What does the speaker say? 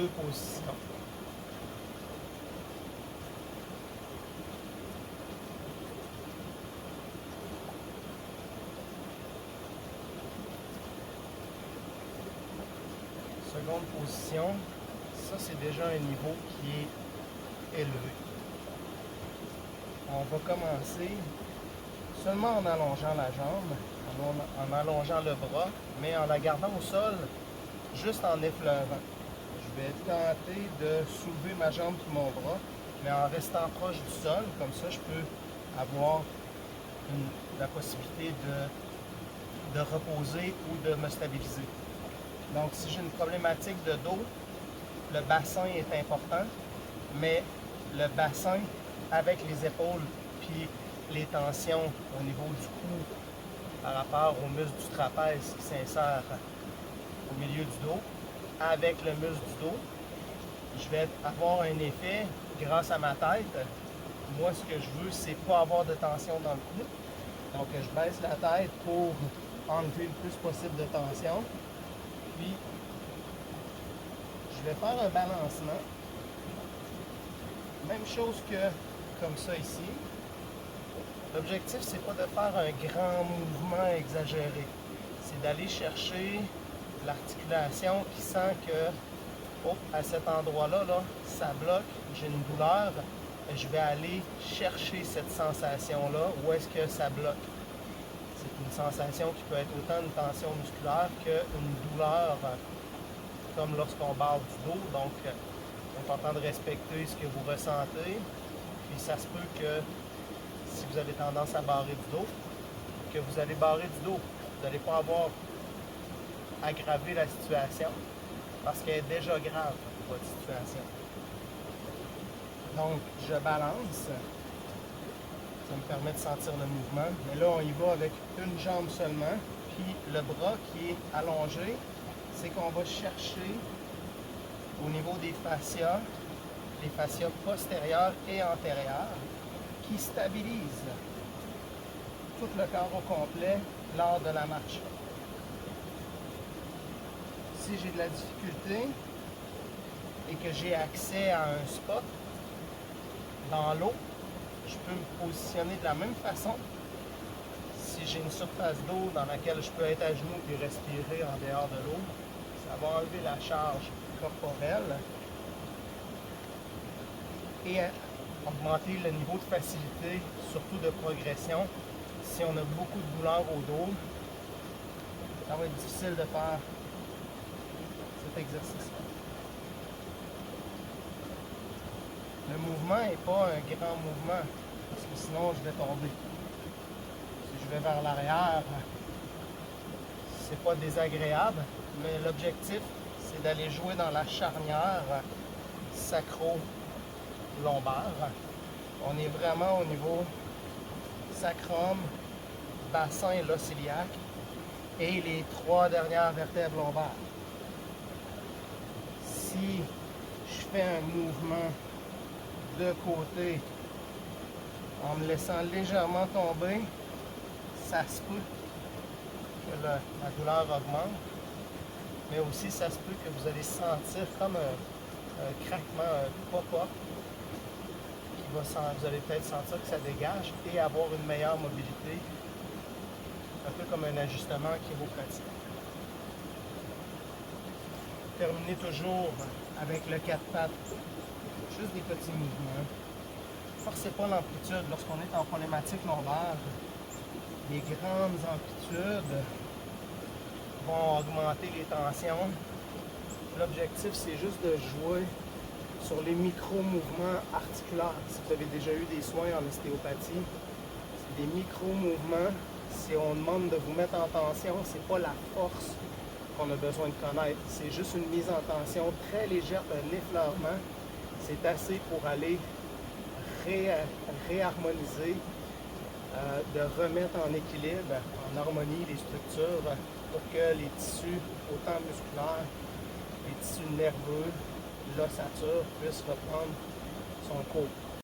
2 positions. Seconde position, ça c'est déjà un niveau qui est élevé. On va commencer seulement en allongeant la jambe, en allongeant le bras, mais en la gardant au sol, juste en effleurant. Je vais tenter de soulever ma jambe et mon bras, mais en restant proche du sol, comme ça je peux avoir la possibilité de reposer ou de me stabiliser. Donc si j'ai une problématique de dos, le bassin est important, mais le bassin avec les épaules puis les tensions au niveau du cou par rapport au muscle du trapèze qui s'insère au milieu du dos, avec le muscle du dos, je vais avoir un effet grâce à ma tête. Moi, ce que je veux, c'est pas avoir de tension dans le cou. Donc, je baisse la tête pour enlever le plus possible de tension. Puis, je vais faire un balancement. Même chose que comme ça ici. L'objectif, c'est pas de faire un grand mouvement exagéré. C'est d'aller chercher l'articulation qui sent que, oh, à cet endroit-là, là, ça bloque, j'ai une douleur. Je vais aller chercher cette sensation-là. Où est-ce que ça bloque? C'est une sensation qui peut être autant une tension musculaire qu'une douleur, comme lorsqu'on barre du dos. Donc, c'est important de respecter ce que vous ressentez. Puis ça se peut que si vous avez tendance à barrer du dos, que vous allez barrer du dos. Vous n'allez pas avoir aggravé la situation parce qu'elle est déjà grave, votre situation. Donc, je balance. Ça me permet de sentir le mouvement. Mais là, on y va avec une jambe seulement. Puis le bras qui est allongé, c'est qu'on va chercher au niveau des fascias, les fascias postérieurs et antérieurs, qui stabilisent tout le corps au complet lors de la marche. Si j'ai de la difficulté et que j'ai accès à un spot dans l'eau, je peux me positionner de la même façon. Si j'ai une surface d'eau dans laquelle je peux être à genoux et respirer en dehors de l'eau, ça va enlever la charge corporelle et augmenter le niveau de facilité, surtout de progression. Si on a beaucoup de douleur au dos, ça va être difficile de faire cet exercice-là. Le mouvement n'est pas un grand mouvement, parce que sinon je vais tomber. Si je vais vers l'arrière, c'est pas désagréable, mais l'objectif, c'est d'aller jouer dans la charnière sacro-lombaire. On est vraiment au niveau sacrum, bassin et l'os iliaque et les 3 dernières vertèbres lombaires. Si je fais un mouvement de côté en me laissant légèrement tomber, ça se peut que la douleur augmente, mais aussi ça se peut que vous allez sentir comme un craquement, un pop-up. Vous allez peut-être sentir que ça dégage et avoir une meilleure mobilité, un peu comme un ajustement chiropratique. Terminez toujours avec le 4 pattes, juste des petits mouvements. Forcez pas l'amplitude lorsqu'on est en problématique lombaire. Les grandes amplitudes vont augmenter les tensions. L'objectif, c'est juste de jouer sur les micro-mouvements articulaires. Si vous avez déjà eu des soins en ostéopathie, c'est des micro-mouvements. Si on demande de vous mettre en tension, c'est pas la force qu'on a besoin de connaître. C'est juste une mise en tension très légère, un effleurement. C'est assez pour aller réharmoniser, de remettre en équilibre, en harmonie les structures pour que les tissus, autant musculaires, les tissus nerveux, l'ossature puissent reprendre son cours.